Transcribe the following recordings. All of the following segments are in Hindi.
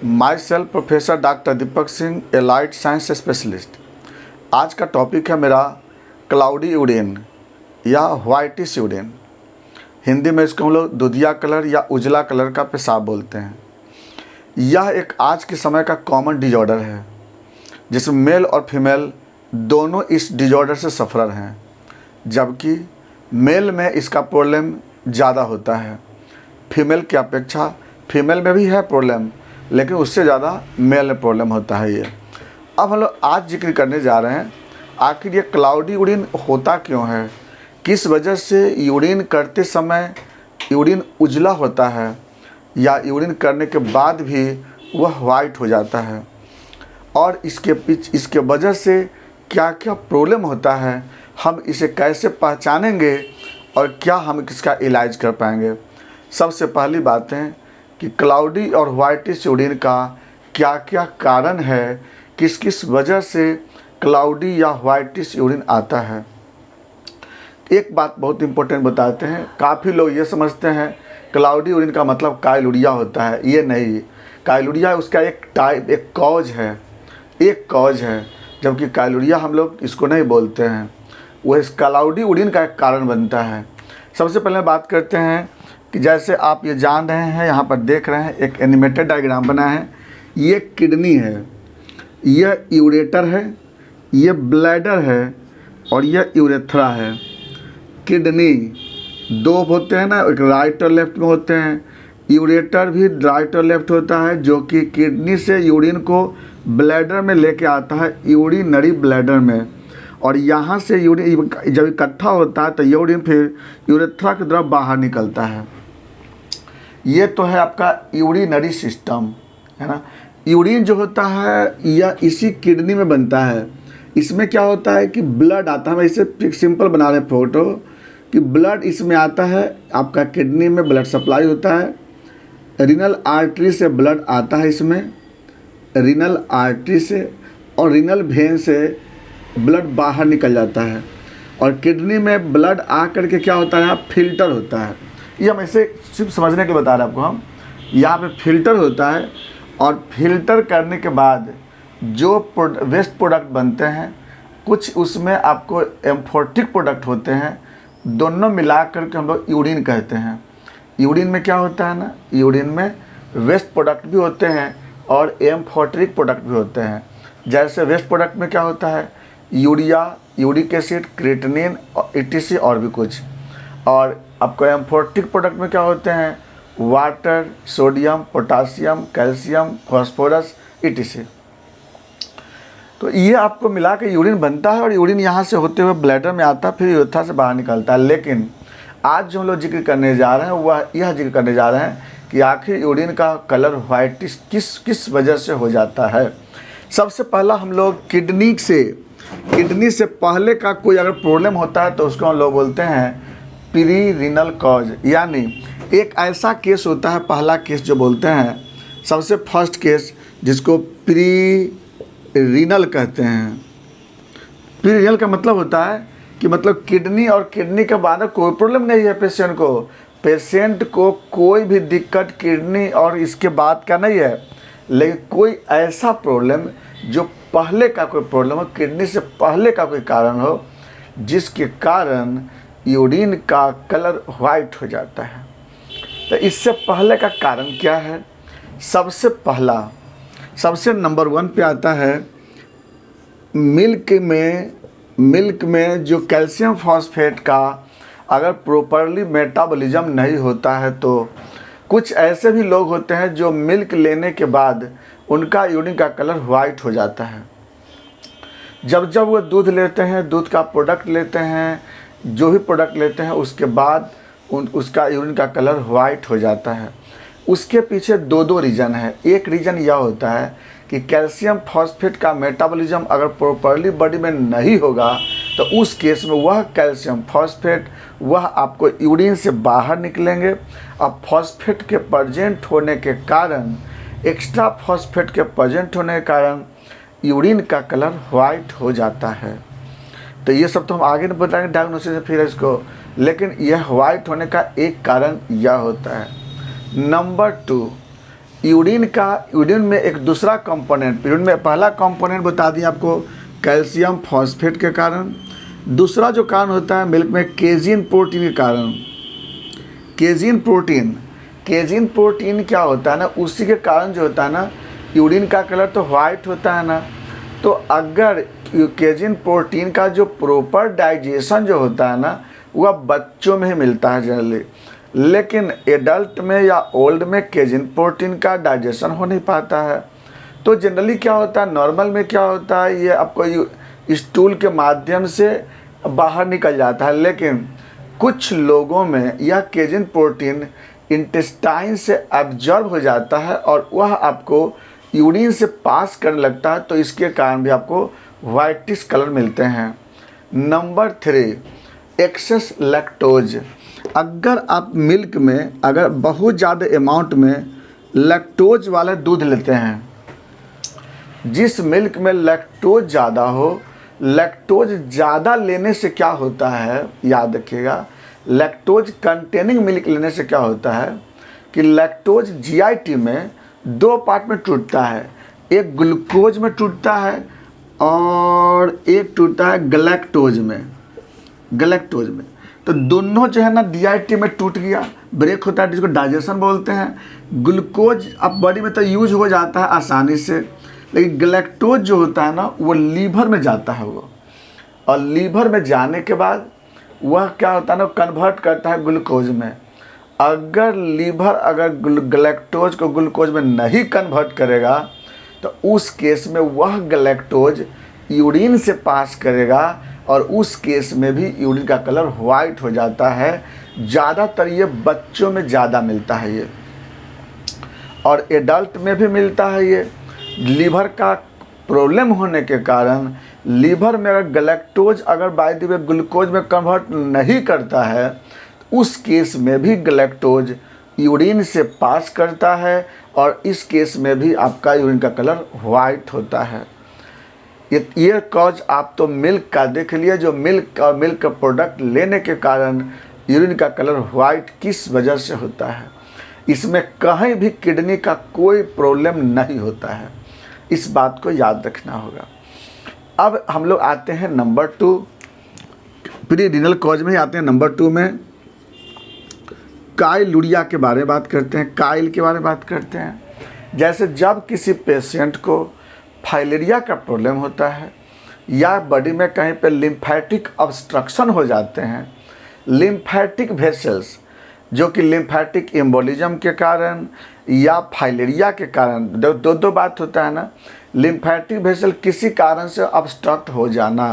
My self professor doctor Deepak Singh, allied science specialist. आज का टॉपिक है मेरा क्लाउडी यूरिन या वाइटिश यूरिन। हिंदी में इसको हम लोग दूधिया कलर या उजला कलर का पेशाब बोलते हैं। यह एक आज के समय का कॉमन डिजॉर्डर है जिसमें मेल और फीमेल दोनों इस डिजॉर्डर से सफ़रर हैं, जबकि मेल में इसका प्रॉब्लम ज़्यादा होता है। फीमेल की अपेक्षा फीमेल में भी है प्रॉब्लम, लेकिन उससे ज़्यादा मेल में प्रॉब्लम होता है ये। अब हम लोग आज जिक्र करने जा रहे हैं आखिर ये क्लाउडी यूरिन होता क्यों है, किस वजह से यूरिन करते समय यूरिन उजला होता है या यूरिन करने के बाद भी वह वाइट हो जाता है, और इसके वजह से क्या क्या प्रॉब्लम होता है, हम इसे कैसे पहचानेंगे और क्या हम इसका इलाज कर पाएंगे। सबसे पहली बात है कि क्लाउडी और वाइटिश यूरिन का क्या क्या कारण है, किस किस वजह से क्लाउडी या वाइटिश यूरिन आता है। एक बात बहुत इंपॉर्टेंट बताते हैं, काफ़ी लोग ये समझते हैं क्लाउडी यूरिन का मतलब काइलूरिया होता है। ये नहीं, काइलूरिया उसका एक कॉज है, जबकि काइलूरिया हम लोग इसको नहीं बोलते हैं, वह इस क्लाउडी यूरिन का एक कारण बनता है। सबसे पहले बात करते हैं कि जैसे आप ये जान रहे हैं, यहाँ पर देख रहे हैं एक एनिमेटेड डायग्राम बना है। ये किडनी है, यह यूरेटर है, ये ब्लैडर है और यह यूरेथ्रा है। किडनी दो होते हैं ना, एक राइट और लेफ्ट में होते हैं। यूरेटर भी राइट और लेफ्ट होता है, जो कि किडनी से यूरिन को ब्लैडर में लेके आता है, यूरिनरी ब्लैडर में, और यहाँ से यूरिन जब इकट्ठा होता है तो यूरिन फिर यूरेथ्रा की तरफ बाहर निकलता है। ये तो है आपका यूरिनरी सिस्टम, है ना। यूरिन जो होता है यह इसी किडनी में बनता है। इसमें क्या होता है कि ब्लड आता है, मैं इसे सिंपल बना रहे फोटो कि ब्लड इसमें आता है, आपका किडनी में ब्लड सप्लाई होता है, रीनल आर्टरी से ब्लड आता है इसमें, रीनल आर्टरी से और रीनल वेन से ब्लड बाहर निकल जाता है, और किडनी में ब्लड आ करके क्या होता है, फिल्टर होता है। ये हम ऐसे सिर्फ समझने के लिए बता रहे हैं आपको हम। यहाँ पे फिल्टर होता है, और फिल्टर करने के बाद जो वेस्ट प्रोडक्ट बनते हैं, कुछ उसमें आपको एम्फोटिक प्रोडक्ट होते हैं, दोनों मिला करके हम लोग यूरिन कहते हैं। यूरिन में क्या होता है ना, यूरिन में वेस्ट प्रोडक्ट भी होते हैं और एम्फोटिक प्रोडक्ट भी होते हैं। जैसे वेस्ट प्रोडक्ट में क्या होता है, यूरिया, यूरिक एसिड, क्रिएटिनिन और ETC और भी कुछ। और आपको एम्फोटिक प्रोडक्ट में क्या होते हैं, water, sodium, potassium, calcium, phosphorus, ETC। तो ये आपको मिला के यूरिन बनता है, और यूरिन यहाँ से होते हुए ब्लैडर में आता है, फिर यूरेथ्रा से बाहर निकलता है। लेकिन आज जो हम लोग जिक्र करने जा रहे हैं वह यह जिक्र करने जा रहे हैं कि आखिर यूरिन का कलर वाइटिश किस वजह से हो जाता है। सबसे पहला हम लोग किडनी से पहले का कोई अगर प्रॉब्लम होता है तो उसको हम लोग बोलते हैं प्री रीनल कॉज, यानी एक ऐसा केस होता है, पहला केस जो बोलते हैं, सबसे फर्स्ट केस जिसको प्री रीनल कहते हैं। प्री रीनल का मतलब होता है कि मतलब किडनी के बाद कोई प्रॉब्लम नहीं है पेशेंट को कोई भी दिक्कत किडनी और इसके बाद का नहीं है, लेकिन कोई ऐसा प्रॉब्लम जो पहले का कोई प्रॉब्लम हो, किडनी से पहले का कोई कारण हो, जिसके कारण यूरिन का कलर वाइट हो जाता है। तो इससे पहले का कारण क्या है, सबसे नंबर 1 पे आता है मिल्क में जो कैल्शियम फॉस्फेट का अगर प्रॉपरली मेटाबॉलिज्म नहीं होता है, तो कुछ ऐसे भी लोग होते हैं जो मिल्क लेने के बाद उनका यूरिन का कलर वाइट हो जाता है। जब वो दूध लेते हैं, दूध का प्रोडक्ट लेते हैं, जो भी प्रोडक्ट लेते हैं, उसके बाद उसका यूरिन का कलर वाइट हो जाता है। उसके पीछे दो रीज़न है। एक रीज़न यह होता है कि कैल्शियम फॉस्फेट का मेटाबॉलिज्म अगर प्रॉपरली बॉडी में नहीं होगा तो उस केस में वह कैल्शियम फॉस्फेट वह आपको यूरिन से बाहर निकलेंगे। अब फॉस्फेट के प्रेजेंट होने के कारण, एक्स्ट्रा फॉस्फेट के प्रेजेंट होने के कारण यूरिन का कलर वाइट हो जाता है। तो ये सब तो हम आगे नहीं बताएंगे डायग्नोसिस फिर इसको, लेकिन यह वाइट होने का एक कारण यह होता है। नंबर 2, यूरिन में एक दूसरा कंपोनेंट, यूरिन में पहला कंपोनेंट बता दिया आपको कैल्शियम फॉस्फेट के कारण। दूसरा जो कारण होता है मिल्क में केजिन प्रोटीन के कारण। केजिन प्रोटीन क्या होता है ना, उसी के कारण जो होता है ना यूरिन का कलर तो वाइट होता है ना। तो अगर केजिन प्रोटीन का जो प्रॉपर डाइजेशन जो होता है ना वह बच्चों में ही मिलता है जनरली, लेकिन एडल्ट में या ओल्ड में केजिन प्रोटीन का डाइजेशन हो नहीं पाता है। तो जनरली क्या होता है, नॉर्मल में क्या होता है, ये आपको स्टूल के माध्यम से बाहर निकल जाता है, लेकिन कुछ लोगों में यह केजिन प्रोटीन इंटेस्टाइन से एब्जॉर्ब हो जाता है और वह आपको यूरिन से पास करने लगता है, तो इसके कारण भी आपको वाइटिश कलर मिलते हैं। Number 3, excess lactose. अगर आप मिल्क में अगर बहुत ज़्यादा अमाउंट में लैक्टोज वाला दूध लेते हैं, जिस मिल्क में लैक्टोज ज़्यादा हो, लैक्टोज ज़्यादा लेने से क्या होता है, याद रखिएगा, लैक्टोज कंटेनिंग मिल्क लेने से क्या होता है कि लैक्टोज जीआईटी में 2 पार्ट में टूटता है, एक ग्लूकोज में टूटता है और एक टूटता है गलैक्टोज में। तो दोनों जो है ना डीआईटी में टूट गया, ब्रेक होता है, जिसको डाइजेशन बोलते हैं। ग्लूकोज अब बॉडी में तो यूज हो जाता है आसानी से, लेकिन गलैक्टोज जो होता है ना वो लीवर में जाता है वो, और लीवर में जाने के बाद वह क्या होता है ना कन्वर्ट करता है ग्लूकोज में। अगर लीवर अगर गलैक्टोज को ग्लूकोज में नहीं कन्वर्ट करेगा तो उस केस में वह गलैक्टोज यूरिन से पास करेगा और उस केस में भी यूरिन का कलर वाइट हो जाता है। ज़्यादातर ये बच्चों में ज़्यादा मिलता है ये, और एडल्ट में भी मिलता है ये। लीवर का प्रॉब्लम होने के कारण लीवर में अगर गलैक्टोज अगर बाय द वे ग्लूकोज में कन्वर्ट नहीं करता है, उस केस में भी गलैक्टोज यूरिन से पास करता है और इस केस में भी आपका यूरिन का कलर वाइट होता है। ये कॉज आप तो मिल्क का देख लिए, जो मिल्क और मिल्क का प्रोडक्ट लेने के कारण यूरिन का कलर वाइट किस वजह से होता है। इसमें कहीं भी किडनी का कोई प्रॉब्लम नहीं होता है, इस बात को याद रखना होगा। अब हम लोग आते हैं नंबर 2, प्री रीनल कॉज में ही आते हैं। नंबर 2 में काइलूरिया के बारे में बात करते हैं, काइल के बारे में बात करते हैं। जैसे जब किसी पेशेंट को फाइलेरिया का प्रॉब्लम होता है या बॉडी में कहीं पे लिम्फेटिक ऑब्स्ट्रक्शन हो जाते हैं, लिम्फेटिक वेसल्स जो कि लिम्फेटिक एम्बोलिज्म के कारण या फाइलेरिया के कारण, दो बात होता है ना, लिम्फेटिक वेसल किसी कारण से ऑब्स्ट्रक्ट हो जाना,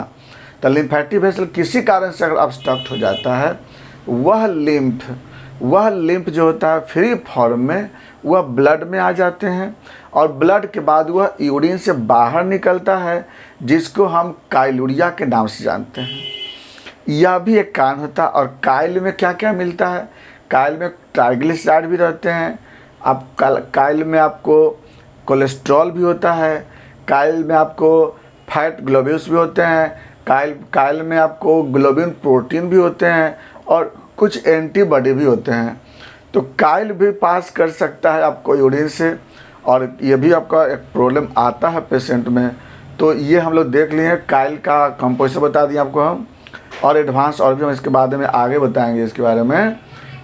तो लिम्फेटिक वेसल किसी कारण से अगर ऑब्स्ट्रक्ट हो जाता है, वह लिम्फ जो होता है फ्री फॉर्म में वह ब्लड में आ जाते हैं और ब्लड के बाद वह यूरिन से बाहर निकलता है, जिसको हम काइलूरिया के नाम से जानते हैं। यह भी एक कारण होता है। और काइल में क्या क्या मिलता है, काइल में ट्राइग्लिसराइड भी रहते हैं, आप काइल में आपको कोलेस्ट्रॉल भी होता है, काइल में आपको फैट ग्लोब्यूल्स भी होते हैं, काइल में आपको ग्लोबिन प्रोटीन भी होते हैं और कुछ एंटीबॉडी भी होते हैं। तो काइल भी पास कर सकता है आपको यूरिन से, और ये भी आपका एक प्रॉब्लम आता है पेशेंट में। तो ये हम लोग देख लिए, काइल का कंपोजिशन बता दिया आपको हम, और एडवांस और भी हम इसके बाद में आगे बताएंगे इसके बारे में।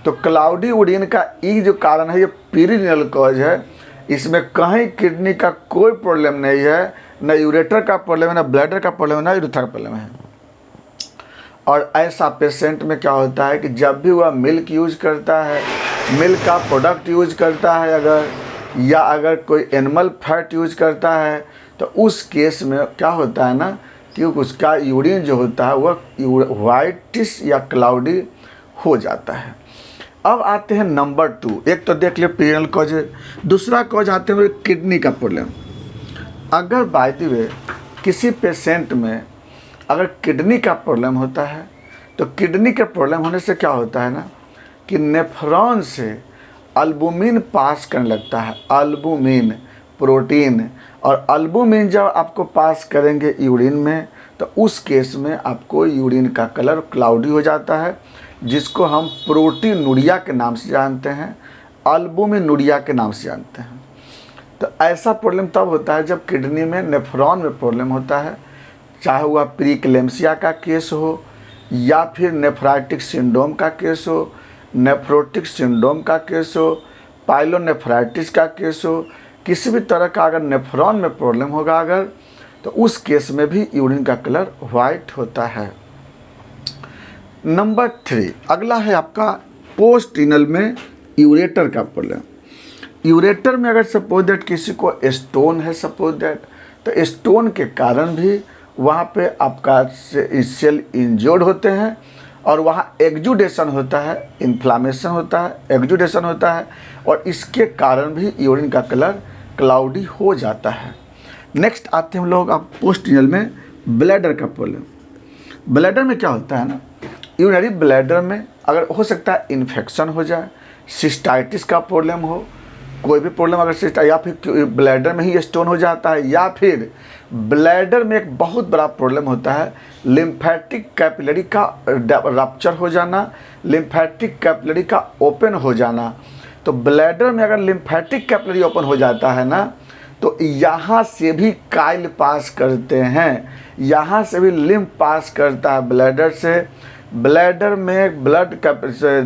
तो क्लाउडी यूरिन का ये जो कारण है ये पेरिनियल कॉज है, इसमें कहीं किडनी का कोई प्रॉब्लम नहीं है, न यूरेटर का प्रॉब्लम है, न ब्लैडर का प्रॉब्लम है, न यूरेथ्रा का प्रॉब्लम है। और ऐसा पेशेंट में क्या होता है कि जब भी वह मिल्क यूज करता है, मिल्क का प्रोडक्ट यूज करता है अगर, या अगर कोई एनिमल फैट यूज करता है, तो उस केस में क्या होता है ना कि उसका यूरिन जो होता है वह वाइटिश या क्लाउडी हो जाता है। अब आते हैं नंबर 2, एक तो देख लिया पेरिनियल कॉज, दूसरा कॉज आते हैं किडनी का प्रॉब्लम। अगर बाय द वे किसी पेशेंट में अगर किडनी का प्रॉब्लम होता है, तो किडनी के प्रॉब्लम होने से क्या होता है ना कि नेफ्रॉन से अल्बुमिन पास करने लगता है, अल्बुमिन प्रोटीन, और अल्बुमिन जब आपको पास करेंगे यूरिन में, तो उस केस में आपको यूरिन का कलर क्लाउडी हो जाता है, जिसको हम प्रोटीनूरिया के नाम से जानते हैं, अल्बुमिनूरिया के नाम से जानते हैं। तो ऐसा प्रॉब्लम तब होता है जब किडनी में नेफ्रॉन में प्रॉब्लम होता है, चाहे वह प्रीक्लेम्सिया का केस हो या फिर नेफ्राइटिक सिंड्रोम का केस हो, नेफ्रोटिक सिंड्रोम का केस हो, पाइलोनेफ्राइटिस का केस हो, किसी भी तरह का अगर नेफ्रॉन में प्रॉब्लम होगा अगर, तो उस केस में भी यूरिन का कलर वाइट होता है। नंबर 3 अगला है आपका पोस्ट रीनल में यूरेटर का प्रॉब्लम। यूरेटर में अगर सपोज दैट किसी को स्टोन है, सपोज दैट, तो स्टोन के कारण भी वहाँ पे आपका सेल इंजर्ड होते हैं और वहाँ एक्जुडेशन होता है, इन्फ्लामेशन होता है, एक्जुडेशन होता है और इसके कारण भी यूरिन का कलर क्लाउडी हो जाता है। नेक्स्ट आते हैं हम लोग अब पोस्ट रीनल में ब्लैडर का प्रॉब्लम। ब्लैडर में क्या होता है ना, यूरिनरी ब्लैडर में अगर हो सकता है इन्फेक्शन हो जाए, सिस्टाइटिस का प्रॉब्लम हो, कोई भी प्रॉब्लम अगर या फिर ब्लैडर में ही स्टोन हो जाता है, या फिर ब्लैडर में एक बहुत बड़ा प्रॉब्लम होता है लिम्फेटिक कैपिलरी का रप्चर हो जाना, लिम्फेटिक कैपिलरी का ओपन हो जाना। तो ब्लैडर में अगर लिम्फेटिक कैपिलरी ओपन हो जाता है ना, तो यहाँ से भी काइल पास करते हैं, यहाँ से भी लिम्फ पास करता है ब्लैडर से। ब्लैडर में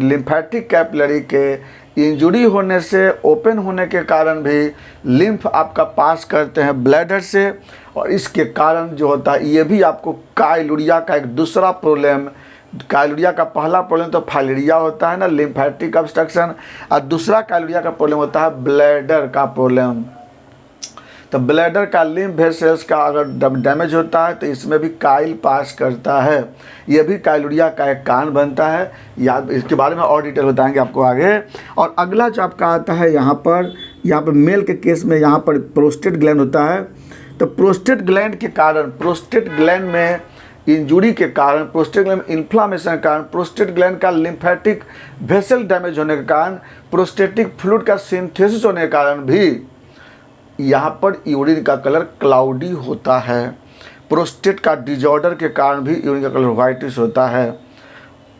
लिम्फेटिक कैपिलरी के इंजुरी होने से, ओपन होने के कारण भी लिम्फ आपका पास करते हैं ब्लैडर से, और इसके कारण जो होता है ये भी आपको काइलुरिया का एक दूसरा प्रॉब्लम, काइलुरिया का पहला प्रॉब्लम तो फाइलेरिया होता है ना, लिम्फेटिक ऑब्स्ट्रक्शन, और दूसरा काइलुरिया का प्रॉब्लम होता है ब्लैडर का प्रॉब्लम। तो ब्लैडर का लिम्फ वेसल्स का अगर डैमेज होता है तो इसमें भी काइल पास करता है, ये भी काइलुरिया का एक कारण बनता है। याद, इसके बारे में और डिटेल बताएंगे आपको आगे। और अगला जो आपका आता है यहाँ पर मेल के केस में यहाँ पर प्रोस्टेट ग्लैंड होता है। तो प्रोस्टेट ग्लैंड के कारण, प्रोस्टेट ग्लैंड में इंजुरी के कारण, प्रोस्टेट ग्लैंड में इन्फ्लामेशन के कारण, प्रोस्टेट ग्लैंड का लिम्फेटिक वेसल डैमेज होने के कारण, प्रोस्टेटिक फ्लूइड का सिंथेसिस होने के कारण भी यहाँ पर यूरिन का कलर क्लाउडी होता है। प्रोस्टेट का डिजॉर्डर के कारण भी यूरिन का कलर वाइटिश होता है।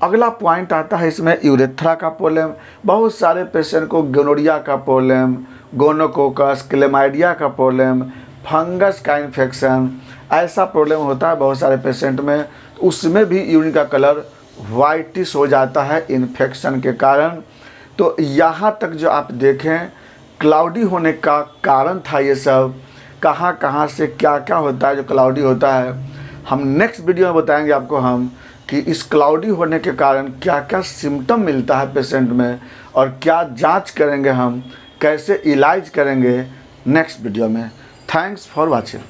अगला पॉइंट आता है इसमें यूरेथ्रा का प्रॉब्लम। बहुत सारे पेशेंट को गोनोरिया का प्रॉब्लम, गोनोकोकस, क्लेमाइडिया का प्रॉब्लम, फंगस का इन्फेक्शन, ऐसा प्रॉब्लम होता है बहुत सारे पेशेंट में, उसमें भी यूरिन का कलर वाइटिश हो जाता है इन्फेक्शन के कारण। तो यहाँ तक जो आप देखें क्लाउडी होने का कारण था ये सब, कहाँ कहाँ से क्या क्या होता है जो क्लाउडी होता है, हम नेक्स्ट वीडियो में बताएंगे आपको हम कि इस क्लाउडी होने के कारण क्या क्या सिम्टम मिलता है पेशेंट में और क्या जांच करेंगे हम, कैसे इलाज करेंगे नेक्स्ट वीडियो में। Thanks for watching.